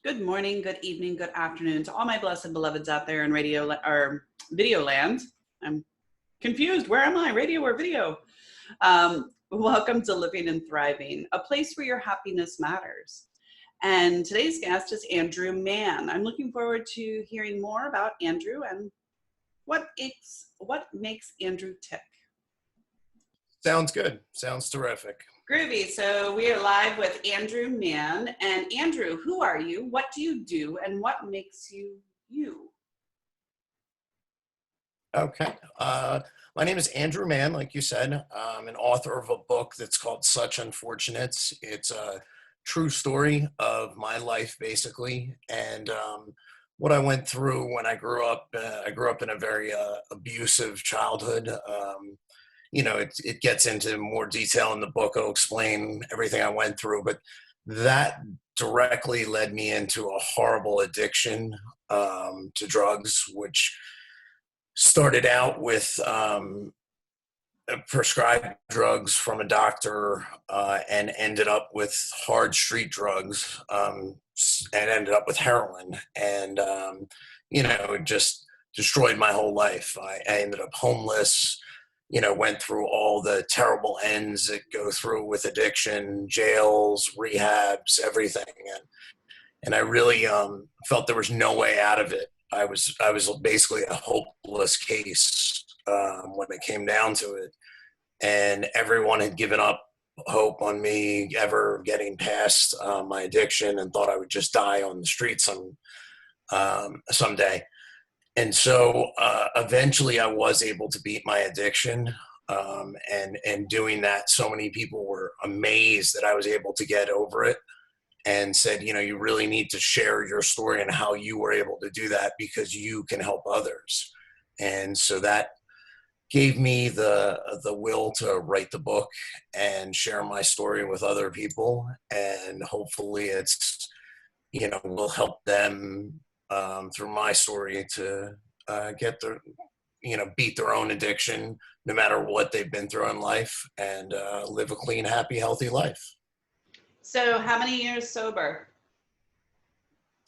Good morning, good evening, good afternoon to all my blessed beloveds out there in or video land. I'm confused. Where am I? Radio or video? Welcome to Living and Thriving, a place where your happiness matters. And today's guest is Andrew Mann. I'm looking forward to hearing more about Andrew and what makes Andrew tick. Sounds good. Sounds terrific. Groovy. So we are live with Andrew Mann. And Andrew, who are you? What do you do? And what makes you you? Okay. My name is Andrew Mann, like you said. I'm an author of a book that's called Such Unfortunates. It's a true story of my life, basically, and what I went through when I grew up. I grew up in a very abusive childhood. It gets into more detail in the book. I'll explain everything I went through, but that directly led me into a horrible addiction to drugs, which started out with prescribed drugs from a doctor and ended up with hard street drugs and ended up with heroin. And, it just destroyed my whole life. I ended up homeless. Went through all the terrible ends that go through with addiction, jails, rehabs, everything. And I really felt there was no way out of it. I was basically a hopeless case when it came down to it. And everyone had given up hope on me ever getting past my addiction and thought I would just die on the street someday. And so eventually I was able to beat my addiction. And doing that, so many people were amazed that I was able to get over it and said, you really need to share your story and how you were able to do that because you can help others. And so that gave me the will to write the book and share my story with other people. And hopefully it's, will help them through my story to get their, beat their own addiction, no matter what they've been through in life, and live a clean, happy, healthy life. So how many years sober?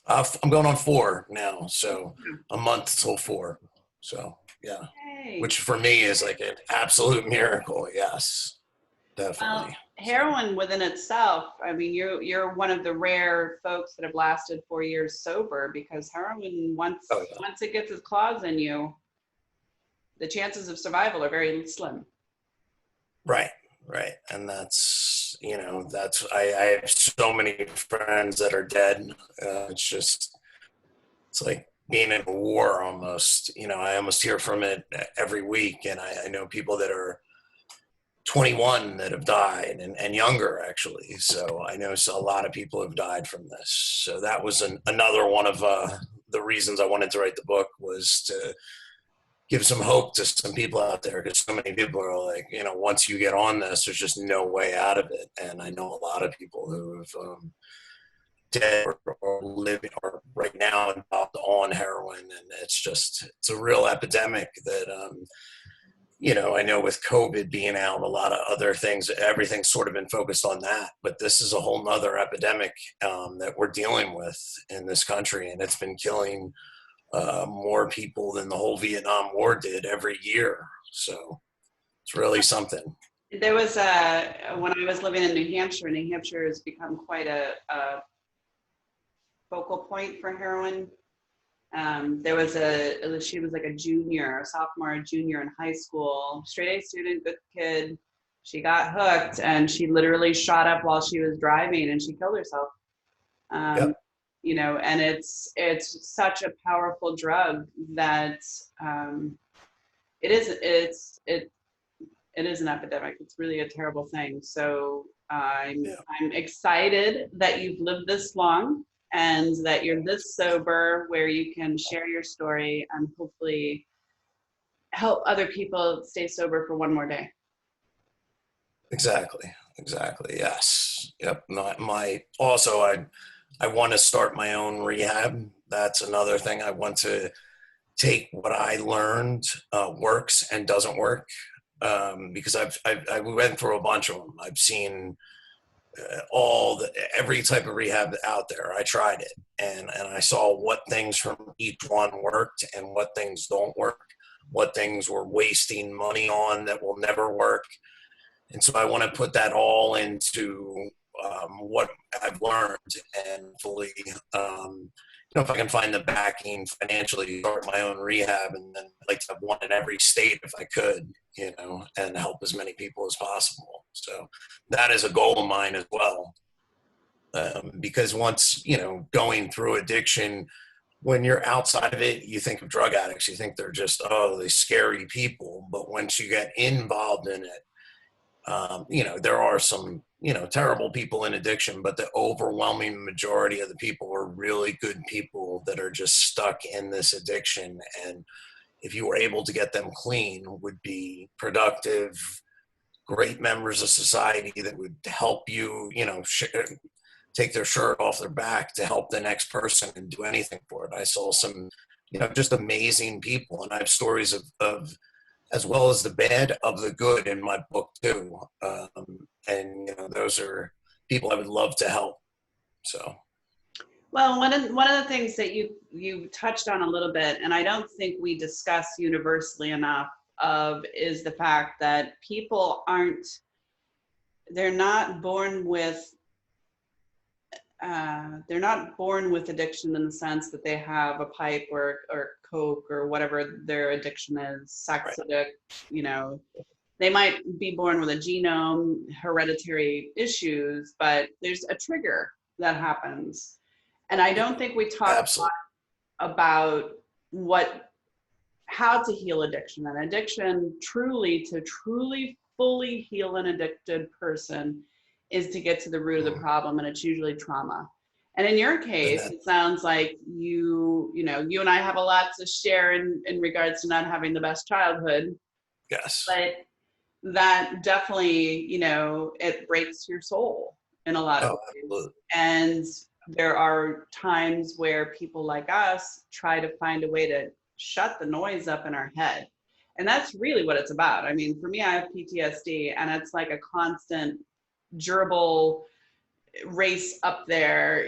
I'm going on 4 now, so a month till 4. So yeah, Hey. Which for me is like an absolute miracle. Yes, definitely. Heroin within itself, I mean, you're one of the rare folks that have lasted 4 years sober, because heroin, once it gets its claws in you, the chances of survival are very slim. Right. And that's, I have so many friends that are dead. It's like being in a war almost. I almost hear from it every week. And I know people that are 21 that have died and younger, actually. So I know a lot of people have died from this. So that was another one of the reasons I wanted to write the book, was to give some hope to some people out there, because so many people are like, once you get on this, there's just no way out of it. And I know a lot of people who have dead or living or right now involved on heroin, and it's a real epidemic that I know with COVID being out, a lot of other things, everything's sort of been focused on that, but this is a whole nother epidemic that we're dealing with in this country, and it's been killing more people than the whole Vietnam War did every year. So it's really something. There was when I was living in New Hampshire has become quite a focal point for heroin. She was like a sophomore, junior in high school, straight A student, good kid. She got hooked and she literally shot up while she was driving and she killed herself. Yep. And it's such a powerful drug that it is an epidemic. It's really a terrible thing. So I'm excited that you've lived this long and that you're this sober, where you can share your story and hopefully help other people stay sober for one more day. Exactly. Yes. Yep. I want to start my own rehab. That's another thing. I want to take what I learned works and doesn't work, because I went through a bunch of them. I've seen every type of rehab out there. I tried it, and I saw what things from each one worked and what things don't work, what things we're wasting money on that will never work. And so I want to put that all into what I've learned, and hopefully, if I can find the backing financially to start my own rehab, and then I'd like to have one in every state if I could, and help as many people as possible. So that is a goal of mine as well. Because once, going through addiction, when you're outside of it, you think of drug addicts, you think they're just, they scary people. But once you get involved in it, there are some, terrible people in addiction, but the overwhelming majority of the people are really good people that are just stuck in this addiction. And if you were able to get them clean, would be productive, great members of society that would help you, take their shirt off their back to help the next person and do anything for it. I saw some, just amazing people. And I have stories of as well as the bad, of the good in my book too. And those are people I would love to help. So, well, one of the things that you touched on a little bit, and I don't think we discuss universally enough of, is the fact that people they're not born with addiction in the sense that they have a pipe or coke or whatever their addiction is, sex right. addict, they might be born with a genome, hereditary issues, but there's a trigger that happens. And I don't think we talk Absolutely. about how to heal addiction. And addiction, truly fully heal an addicted person, is to get to the root of the problem, and it's usually trauma. And in your case, it sounds like you and I have a lot to share in regards to not having the best childhood. Yes. But that definitely, it breaks your soul in a lot of ways. Absolutely. And there are times where people like us try to find a way to shut the noise up in our head. And that's really what it's about. I mean, for me, I have PTSD, and it's like a constant gerbil race up there,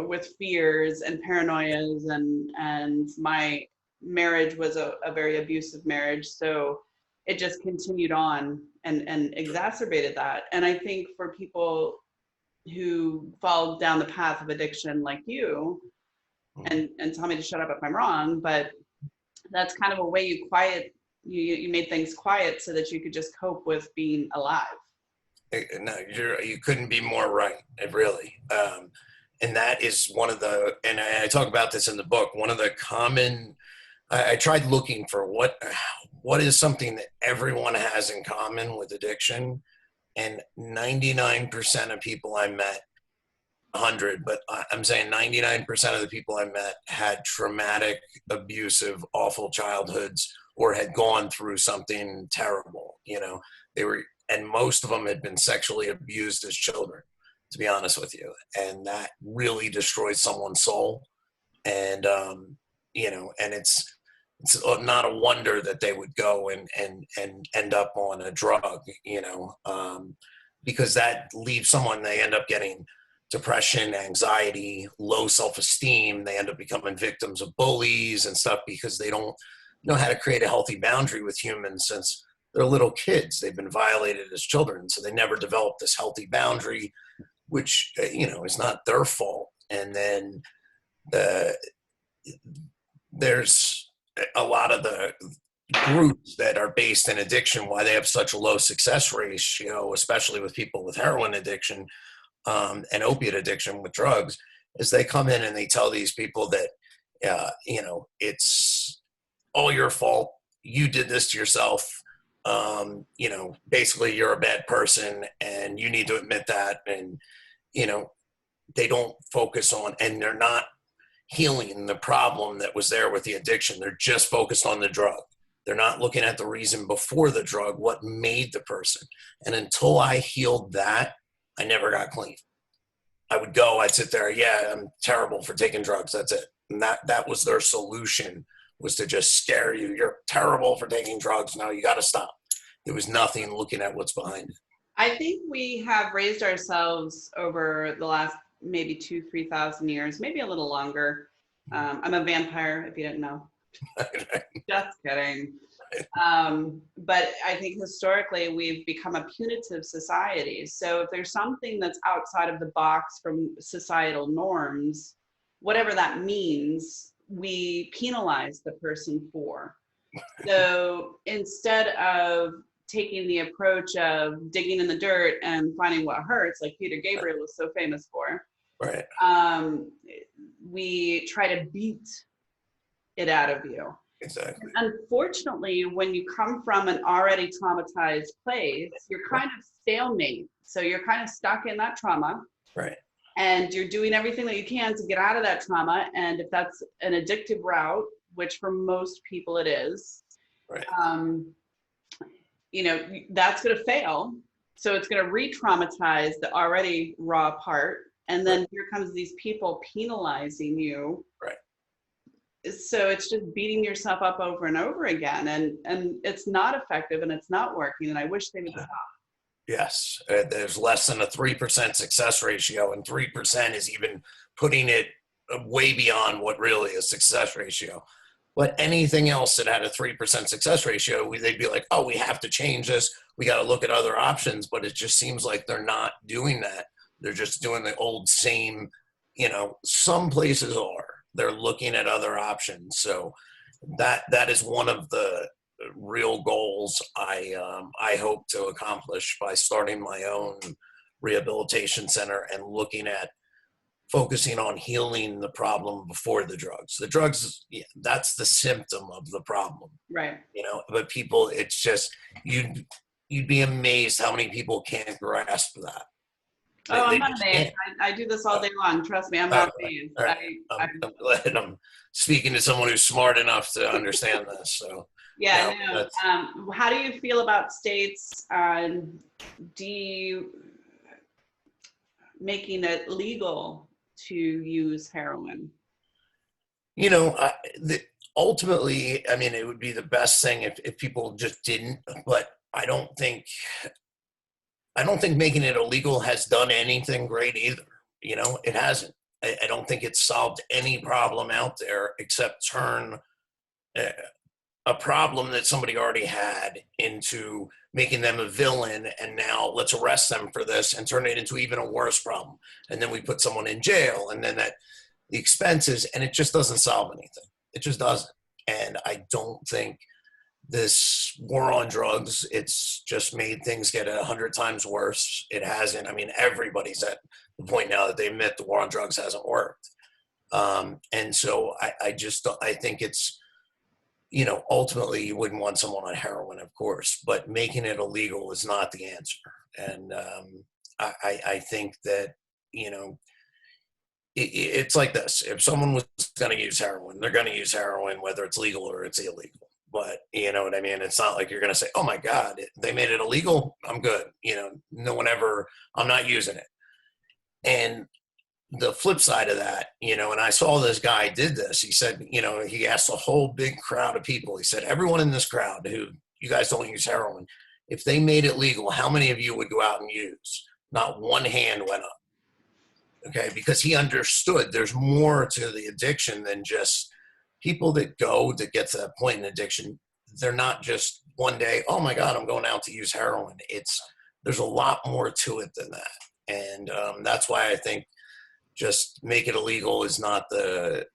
with fears and paranoias, and my marriage was a very abusive marriage. So it just continued on and exacerbated that. And I think for people who fall down the path of addiction like you, and tell me to shut up if I'm wrong, but that's kind of a way you made things quiet so that you could just cope with being alive. No, you couldn't be more right, really. And that is one of the, and I talk about this in the book, one of the common, I tried looking for what is something that everyone has in common with addiction. And 99% of people I met, 100, but I'm saying 99% of the people I met had traumatic, abusive, awful childhoods, or had gone through something terrible. And most of them had been sexually abused as children, to be honest with you. And that really destroys someone's soul. And, and it's not a wonder that they would go and end up on a drug, because that leaves someone, they end up getting depression, anxiety, low self-esteem. They end up becoming victims of bullies and stuff because they don't know how to create a healthy boundary with humans since they're little kids. They've been violated as children, so they never develop this healthy boundary, which, is not their fault. And then there's a lot of the groups that are based in addiction, why they have such a low success ratio, especially with people with heroin addiction and opiate addiction with drugs, is they come in and they tell these people that, it's all your fault. You did this to yourself. Basically you're a bad person and you need to admit that. And, they don't focus on, and they're not healing the problem that was there with the addiction. They're just focused on the drug. They're not looking at the reason before the drug, what made the person. And until I healed that, I never got clean. I'd sit there, yeah, I'm terrible for taking drugs. That's it. And that was their solution, was to just scare you. You're terrible for taking drugs. Now you got to stop. There was nothing looking at what's behind it. I think we have raised ourselves over the last maybe 3,000 years, maybe a little longer. I'm a vampire, if you didn't know. Just kidding. But I think historically we've become a punitive society. So if there's something that's outside of the box from societal norms, whatever that means, we penalize the person for. So instead of taking the approach of digging in the dirt and finding what hurts, like Peter Gabriel was so famous for, Right. we try to beat it out of you. Exactly. Unfortunately, when you come from an already traumatized place, you're kind of stalemate. So you're kind of stuck in that trauma. Right. And you're doing everything that you can to get out of that trauma. And if that's an addictive route, which for most people it is, right. You know, that's going to fail. So it's going to re-traumatize the already raw part. And then here comes these people penalizing you. Right. So it's just beating yourself up over and over again. And it's not effective and it's not working. And I wish they would stop. Yes. There's less than a 3% success ratio, and 3% is even putting it way beyond what really is success ratio. But anything else that had a 3% success ratio, they'd be like, oh, we have to change this. We got to look at other options. But it just seems like they're not doing that. They're just doing the old same, you know, some places are. They're looking at other options. So that is one of the real goals I hope to accomplish by starting my own rehabilitation center and looking at focusing on healing the problem before the drugs. The drugs, that's the symptom of the problem. Right. You know, but people, it's just, you'd be amazed how many people can't grasp that. I'm not amazed. I do this all day long. Trust me, I'm not amazed. Right. I'm glad I'm speaking to someone who's smart enough to understand this. So yeah, no. How do you feel about states making it legal to use heroin? You know, ultimately, I mean, it would be the best thing if people just didn't. But I don't think making it illegal has done anything great either. You know, it hasn't. I don't think it's solved any problem out there except turn a problem that somebody already had into making them a villain, and now let's arrest them for this and turn it into even a worse problem. And then we put someone in jail, and then the expenses, and it just doesn't solve anything. It just doesn't. And I don't think this war on drugs, it's just made things get 100 times worse. It hasn't. I mean, everybody's at the point now that they admit the war on drugs hasn't worked. And so I think it's, you know, ultimately you wouldn't want someone on heroin, of course, but making it illegal is not the answer. And I think that, you know, it's like this. If someone was going to use heroin, they're going to use heroin, whether it's legal or it's illegal. But you know what I mean? It's not like you're going to say, oh my God, they made it illegal, I'm good. You know, no one ever, I'm not using it. And the flip side of that, you know, and I saw this guy did this. He said, you know, he asked a whole big crowd of people. He said, everyone in this crowd who you guys don't use heroin, if they made it legal, how many of you would go out and use? Not one hand went up. Okay, because he understood there's more to the addiction than just people that get to that point in addiction. They're not just one day, oh my God, I'm going out to use heroin. There's a lot more to it than that. And that's why I think just make it illegal is not I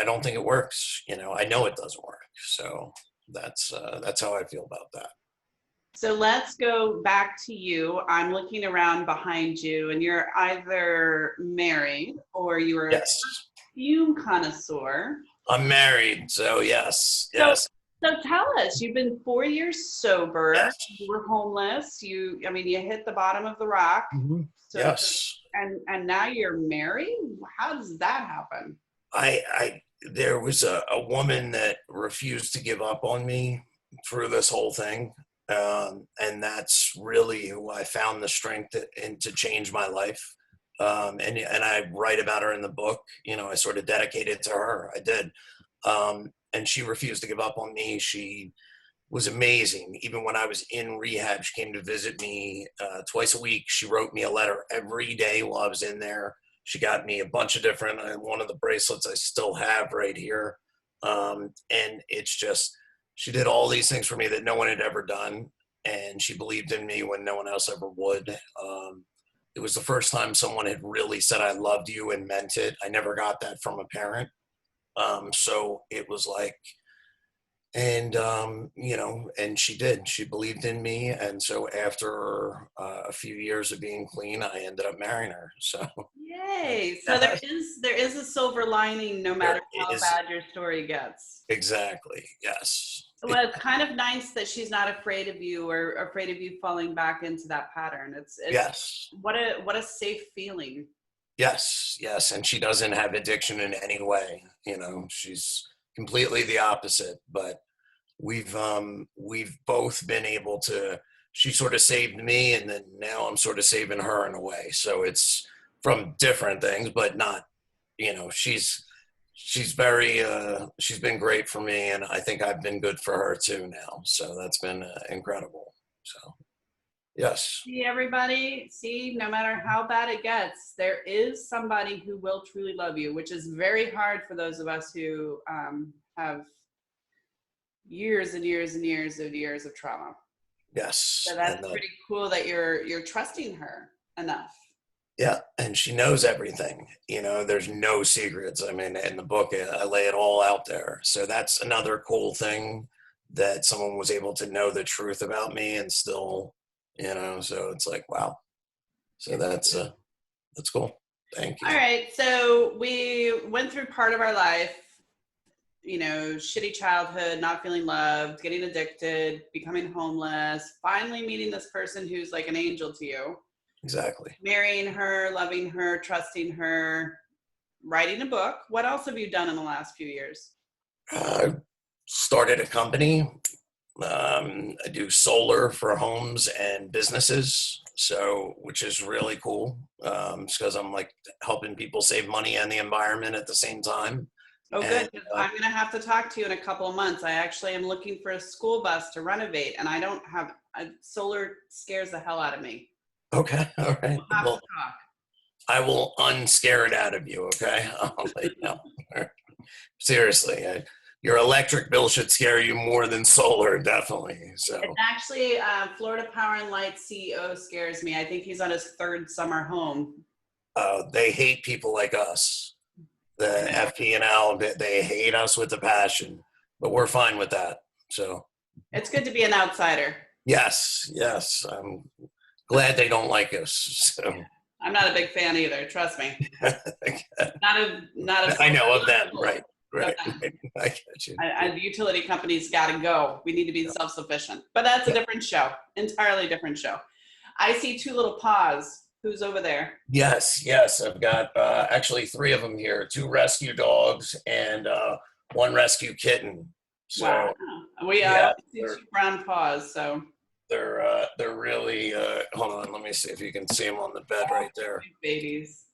don't think it works. You know, I know it doesn't work. So that's how I feel about that. So let's go back to you. I'm looking around behind you, and you're either married or you're a perfume connoisseur. I'm married, so yes. So tell us, you've been 4 years sober. Yes. You were homeless. You hit the bottom of the rock. Mm-hmm. So, yes. And now you're married? How does that happen? There was a woman that refused to give up on me through this whole thing. And that's really who I found the strength to change my life. And I write about her in the book. You know, I sort of dedicated to her. I did. And she refused to give up on me. She was amazing. Even when I was in rehab, she came to visit me twice a week. She wrote me a letter every day while I was in there. She got me a bunch of different, one of the bracelets I still have right here. And it's just, she did all these things for me that no one had ever done. And she believed in me when no one else ever would. It was the first time someone had really said, I loved you and meant it. I never got that from a parent. So it was like, and and she did. She believed in me, and so after a few years of being clean, I ended up marrying her. So Yay! So there is a silver lining, no there matter how is, bad your story gets. exactly, yes. Well, it's kind of nice that she's not afraid of you or afraid of you falling back into that pattern. It's Yes, what a safe feeling. yes, and she doesn't have addiction in any way. She's completely the opposite. But we've both been able to. She sort of saved me, and then now I'm sort of saving her in a way. So it's from different things, but not. She's very. She's been great for me, and I think I've been good for her too now. So that's been incredible. So yes, See, everybody, no matter how bad it gets, there is somebody who will truly love you, which is very hard for those of us who have years and years and years of trauma. yes, So that's pretty cool that you're trusting her enough. yeah, and she knows everything. There's no secrets. I mean, in the book, I lay it all out there. So that's another cool thing, that someone was able to know the truth about me and still, so it's like, wow. So that's cool. Thank you. All right, so we went through part of our life, shitty childhood, not feeling loved, getting addicted, becoming homeless, finally meeting this person who's like an angel to you. Exactly. Marrying her, loving her, trusting her, writing a book. What else have you done in the last few years? I started a company. I do solar for homes and businesses, so which is really cool, because I'm like helping people save money and the environment at the same time. Oh, And good. I'm going to have to talk to you in a couple of months. I actually am looking for a school bus to renovate, and I don't have solar scares the hell out of me. okay, all right. We'll have Well, to talk. I will unscare it out of you. Okay, I'll let you know. Seriously, your electric bill should scare you more than solar, definitely. So It's actually Florida Power and Light CEO scares me. I think he's on his third summer home. they hate people like us. I The know. FP&L, they hate us with a passion, but we're fine with that. So It's good to be an outsider. yes, I'm glad they don't like us. So I'm not a big fan either. Trust me. Not a. I know of them, right? Of Right. them. I get you. The utility companies got to go. We need to be self-sufficient. But that's a different show. Entirely different show. I see two little paws. Who's over there? Yes. I've got actually three of them here: two rescue dogs and one rescue kitten. Wow. So I yeah, see two brown paws. So they're really. Hold on, let me see if you can see them on the bed right there. babies.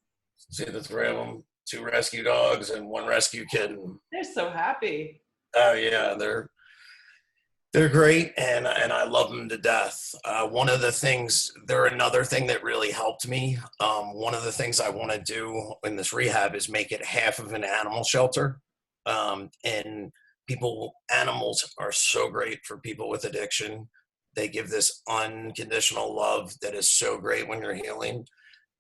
See the three of them: two rescue dogs and one rescue kitten. They're so happy. Oh yeah, they're great, and I love them to death. One of the things, they're another thing that really helped me. One of the things I want to do in this rehab is make it half of an animal shelter. And animals are so great for people with addiction. They give this unconditional love that is so great when you're healing.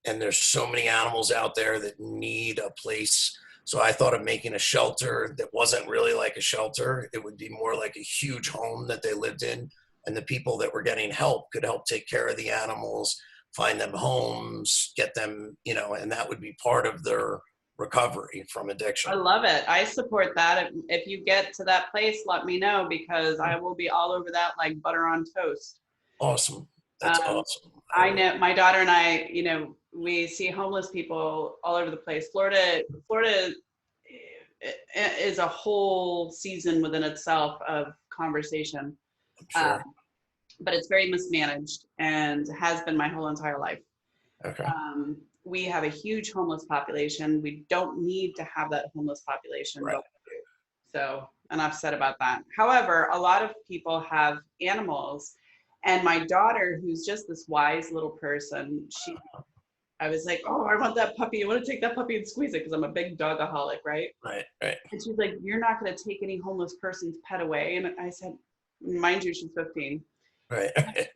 And there's so many animals out there that need a place. So I thought of making a shelter that wasn't really like a shelter. It would be more like a huge home that they lived in, and the people that were getting help could help take care of the animals, find them homes, get them, and that would be part of their recovery from addiction. I love it. I support that. If you get to that place, let me know, because I will be all over that like butter on toast. Awesome. That's awesome. I know my daughter and I, we see homeless people all over the place. Florida is a whole season within itself of conversation. Sure. But it's very mismanaged and has been my whole entire life. Okay. We have a huge homeless population. We don't need to have that homeless population, right. but we do. So enough said about that. However, a lot of people have animals, and my daughter, who's just this wise little person, I was like, oh, I want that puppy. I want to take that puppy and squeeze it because I'm a big dogaholic, right? Right. Right. And she's like, you're not going to take any homeless person's pet away. And I said, mind you, she's 15. Right.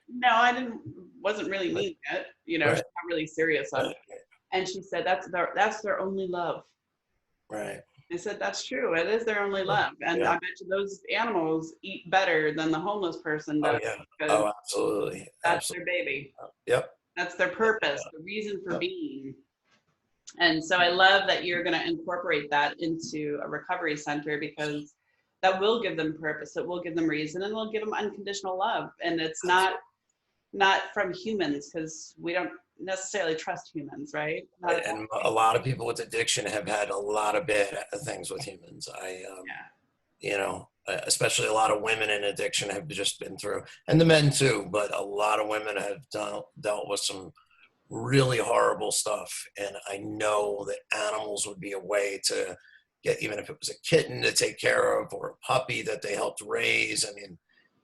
No, I wasn't really meaning it. You know, Right. she's not really serious on Right. it. And she said, that's their only love. Right. I said, that's true. It is their only love. And I bet you those animals eat better than the homeless person Oh does. yeah. Because Oh, absolutely. that's Absolutely. their baby. Yep. That's their purpose, the reason for Yep. being. And so I love that you're going to incorporate that into a recovery center, because that will give them purpose. It will give them reason, and will give them unconditional love. And it's not from humans, because we don't necessarily trust humans, right? Right. And a lot of people with addiction have had a lot of bad things with humans. You know, especially a lot of women in addiction have just been through, and the men too, but a lot of women have dealt with some really horrible stuff. And I know that animals would be a way to get, even if it was a kitten to take care of or a puppy that they helped raise. I mean,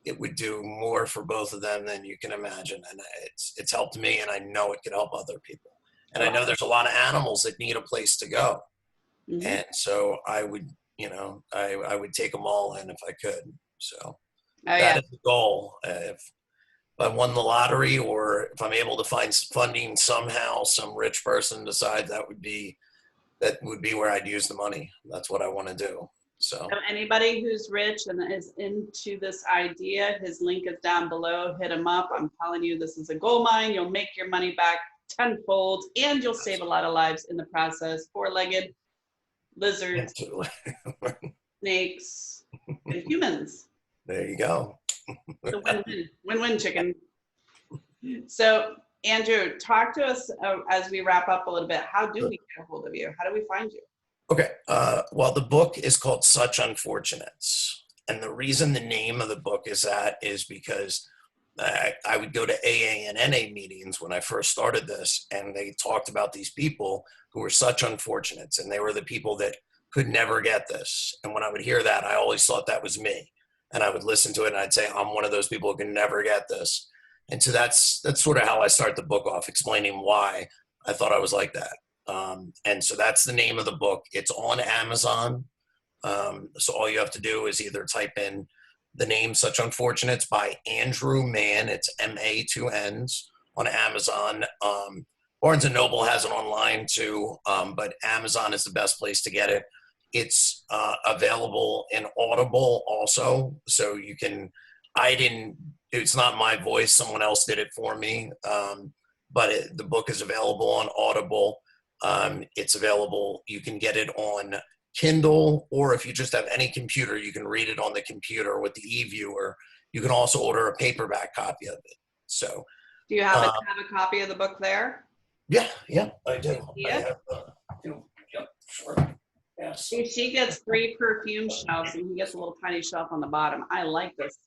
it would do more for both of them than you can imagine. And it's helped me, and I know it could help other people. And I know there's a lot of animals that need a place to go. Mm-hmm. And so I would, you know, I would take them all in if I could. So that is the goal. If I won the lottery, or if I'm able to find funding somehow, some rich person decides that would be where I'd use the money. That's what I want to do. So anybody who's rich and is into this idea, his link is down below. Hit him up. I'm telling you, this is a gold mine. You'll make your money back tenfold, and you'll save a lot of lives in the process. Four-legged lizards, snakes, and humans. There you go. It's a win-win, win-win chicken. So, Andrew, talk to us as we wrap up a little bit. How do we get a hold of you? How do we find you? Okay. Well, the book is called Such Unfortunates. And the reason the name of the book is that is because I would go to AA and NA meetings when I first started this, and they talked about these people who were such unfortunates, and they were the people that could never get this. And when I would hear that, I always thought that was me. And I would listen to it, and I'd say, I'm one of those people who can never get this. And so that's sort of how I start the book off, explaining why I thought I was like that. And so that's the name of the book. It's on Amazon. So all you have to do is either type in the name Such Unfortunates by Andrew Mann. It's M-A, 2 N's, on Amazon. Barnes & Noble has it online too, but Amazon is the best place to get it. It's available in Audible also. So you can, it's not my voice, someone else did it for me. But the book is available on Audible. It's available, you can get it on Kindle, or if you just have any computer, you can read it on the computer with the e-viewer. You can also order a paperback copy of it. So, do you have a copy of the book there? Yeah, I do. Yeah. Yep, sure. Yes. She gets 3 perfume shelves, and he gets a little tiny shelf on the bottom. I like this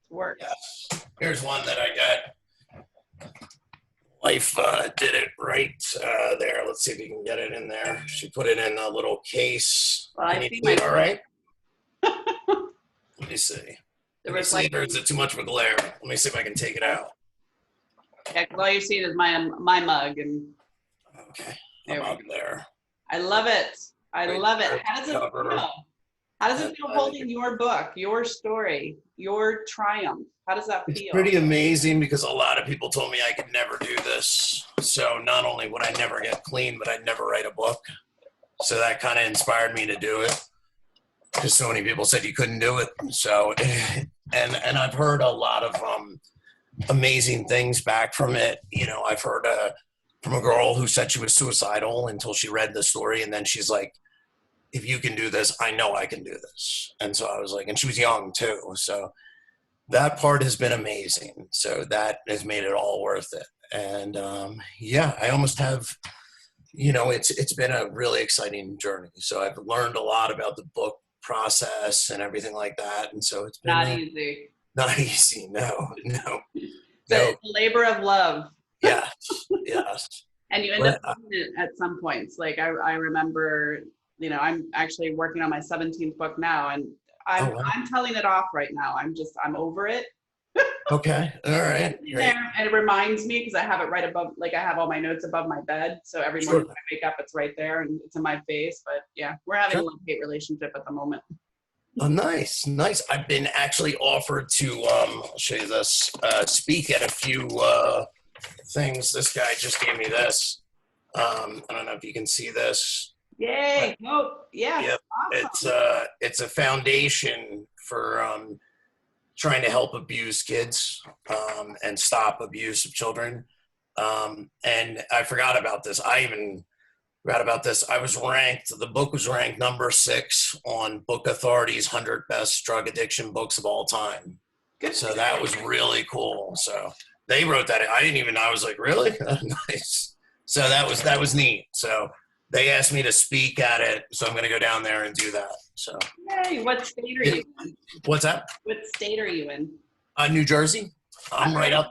work. Yes. Here's one that I got. Life did it right there. Let's see if you can get it in there. She put it in a little case. Well, Can you see it all right? Let me see. Or is it too much of a glare? Let me see if I can take it out. Yeah, because all you see is my mug. And okay, about there. I love it. I love it. How does it feel? How does it feel holding your book, your story, your triumph? How does that feel? It's pretty amazing, because a lot of people told me I could never do this. So not only would I never get clean, but I'd never write a book. So that kind of inspired me to do it, because so many people said you couldn't do it. So, and I've heard a lot of amazing things back from it. You know, I've heard from a girl who said she was suicidal until she read the story, and then she's like, if you can do this, I know I can do this. And so I was like, and she was young too. So that part has been amazing. So that has made it all worth it. And I almost have, you know, it's been a really exciting journey. So I've learned a lot about the book process and everything like that. And so it's been not easy. Not easy. No. It's a labor of love. Yes. And you end up doing it at some points. Like I remember, you know, I'm actually working on my 17th book now, and Oh, I'm wow. I'm telling it off right now. I'm over it. Okay. All right. In Great. there, and it reminds me because I have it right above, like I have all my notes above my bed. So every morning Sure. when I wake up, it's right there and it's in my face. But yeah, we're having a Sure. love-hate relationship at the moment. Oh, nice, nice. I've been actually offered to, I'll show you this, speak at a few things. This guy just gave me this. I don't know if you can see this. Yay! Oh, yes, Yep. awesome. It's a foundation for trying to help abuse kids and stop abuse of children. And I forgot about this. I even forgot about this. I was ranked, the book was ranked #6 on Book Authority's 100 best drug addiction books of all time. Good. So that was really cool. So they wrote that. I didn't even know. I was like, really? Nice. So that was neat. So they asked me to speak at it. So I'm going to go down there and do that. So Yay! What state are you in? what's that? What state are you in? New Jersey. All I'm right right. out.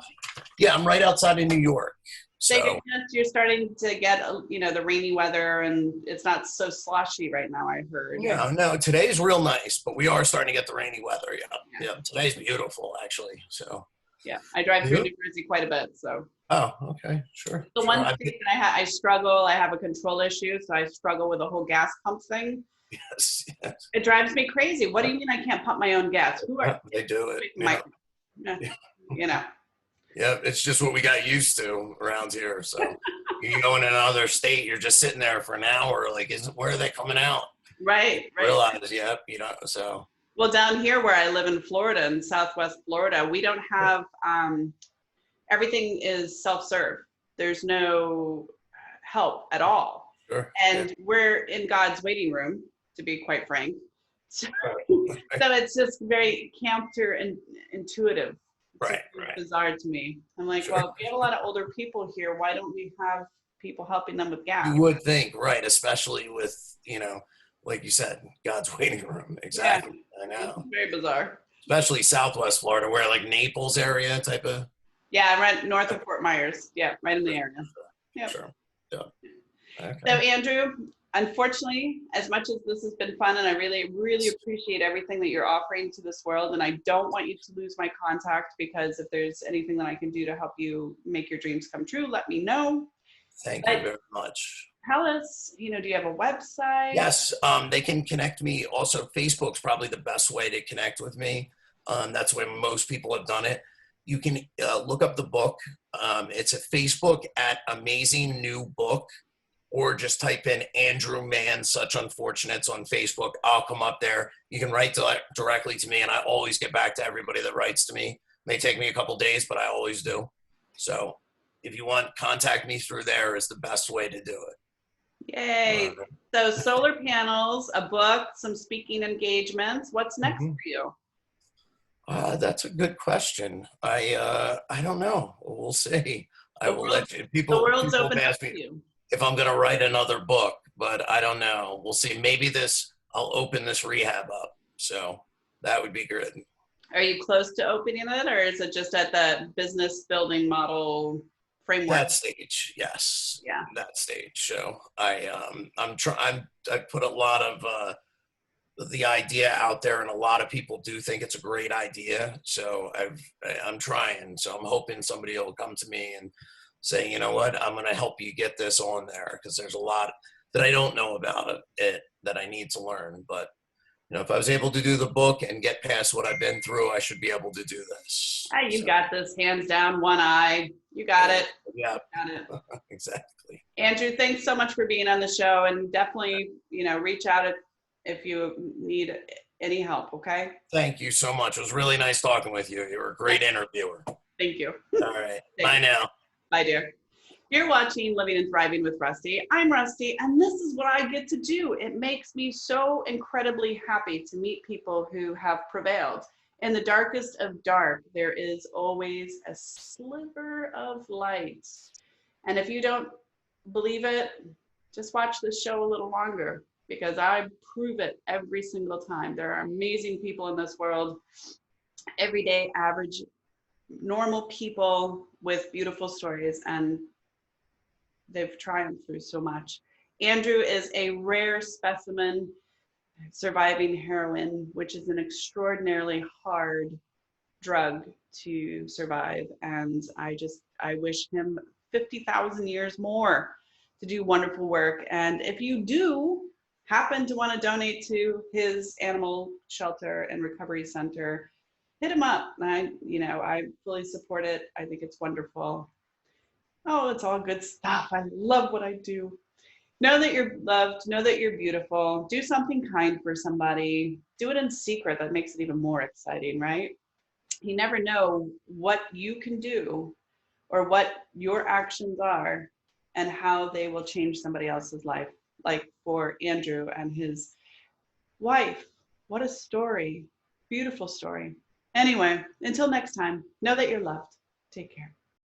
Yeah, I'm right outside of New York. Take a So guess. You're starting to get, the rainy weather, and it's not so sloshy right now. I heard. yeah, no, today's real nice, but we are starting to get the rainy weather. Yeah, Yeah. yeah, today's beautiful actually. So Yeah. I drive through yeah. New Jersey quite a bit, so. Oh, okay, sure, The sure. one state that I struggle, I have a control issue, so I struggle with the whole gas pump thing. Yes, yes. It drives me crazy. What do you mean I can't pump my own gas? Who are They do it. my, Yeah. you know? Yeah, it's just what we got used to around here. So you go in another state, you're just sitting there for an hour. Like, where are they coming out? Right, right. Realize, yeah, so. Well, down here where I live in Florida, in Southwest Florida, we don't have, everything is self-serve. There's no help at all. Sure. And we're in God's waiting room, to be quite frank. So, so it's just very counterintuitive. Right, It's right. bizarre to me. I'm like, Sure. well, if we have a lot of older people here, why don't we have people helping them with gas? You would think, right, especially with, like you said, God's waiting room. Exactly. Yeah, I know. it's very bizarre. Especially Southwest Florida, where like Naples area type of. Yeah, I'm right north of Fort Myers. Yeah, right in the area. Yep. Sure. Yeah. Okay. So Andrew, unfortunately, as much as this has been fun and I really, really appreciate everything that you're offering to this world, and I don't want you to lose my contact, because if there's anything that I can do to help you make your dreams come true, let me know. Thank you very much. Tell us, do you have a website? Yes, they can connect me. Also, Facebook's probably the best way to connect with me. That's where most people have done it. You can look up the book. It's at Facebook at Amazing New Book, or just type in Andrew Mann, Such Unfortunates on Facebook. I'll come up there. You can write directly to me, and I always get back to everybody that writes to me. It may take me a couple days, but I always do. So if you want, contact me through there is the best way to do it. Yay. So solar panels, a book, some speaking engagements. What's next for you? That's a good question. I don't know. We'll see. I will let you. The People world's open ask to me you. if I'm going to write another book, but I don't know. We'll see. Maybe I'll open this rehab up. So that would be good. Are you close to opening it, or is it just at the business building model framework? That stage, yes. Yeah. That stage. So I put a lot of the idea out there, and a lot of people do think it's a great idea. So I'm trying. So I'm hoping somebody will come to me and say, you know what, I'm going to help you get this on there, because there's a lot that I don't know about it that I need to learn. But if I was able to do the book and get past what I've been through, I should be able to do this. You got this, hands down, one eye. You got it. Yeah, Got it. exactly. Andrew, thanks so much for being on the show, and definitely, reach out if you need any help. Okay. Thank you so much. It was really nice talking with you. You were a great interviewer. Thank you. All right. Bye now. Bye, dear. You're watching Living and Thriving with Rusty. I'm Rusty, and this is what I get to do. It makes me so incredibly happy to meet people who have prevailed. In the darkest of dark, there is always a sliver of light. And if you don't believe it, just watch this show a little longer, because I prove it every single time. There are amazing people in this world, everyday, average, normal people with beautiful stories, and they've triumphed through so much. Andrew is a rare specimen surviving heroin, which is an extraordinarily hard drug to survive. And I wish him 50,000 years more to do wonderful work. And if you do happen to want to donate to his animal shelter and recovery center, hit him up. I fully support it. I think it's wonderful. Oh, it's all good stuff. I love what I do. Know that you're loved. Know that you're beautiful. Do something kind for somebody. Do it in secret. That makes it even more exciting, right? You never know what you can do or what your actions are and how they will change somebody else's life. Like for Andrew and his wife. What a story. Beautiful story. Anyway, until next time, know that you're loved. Take care.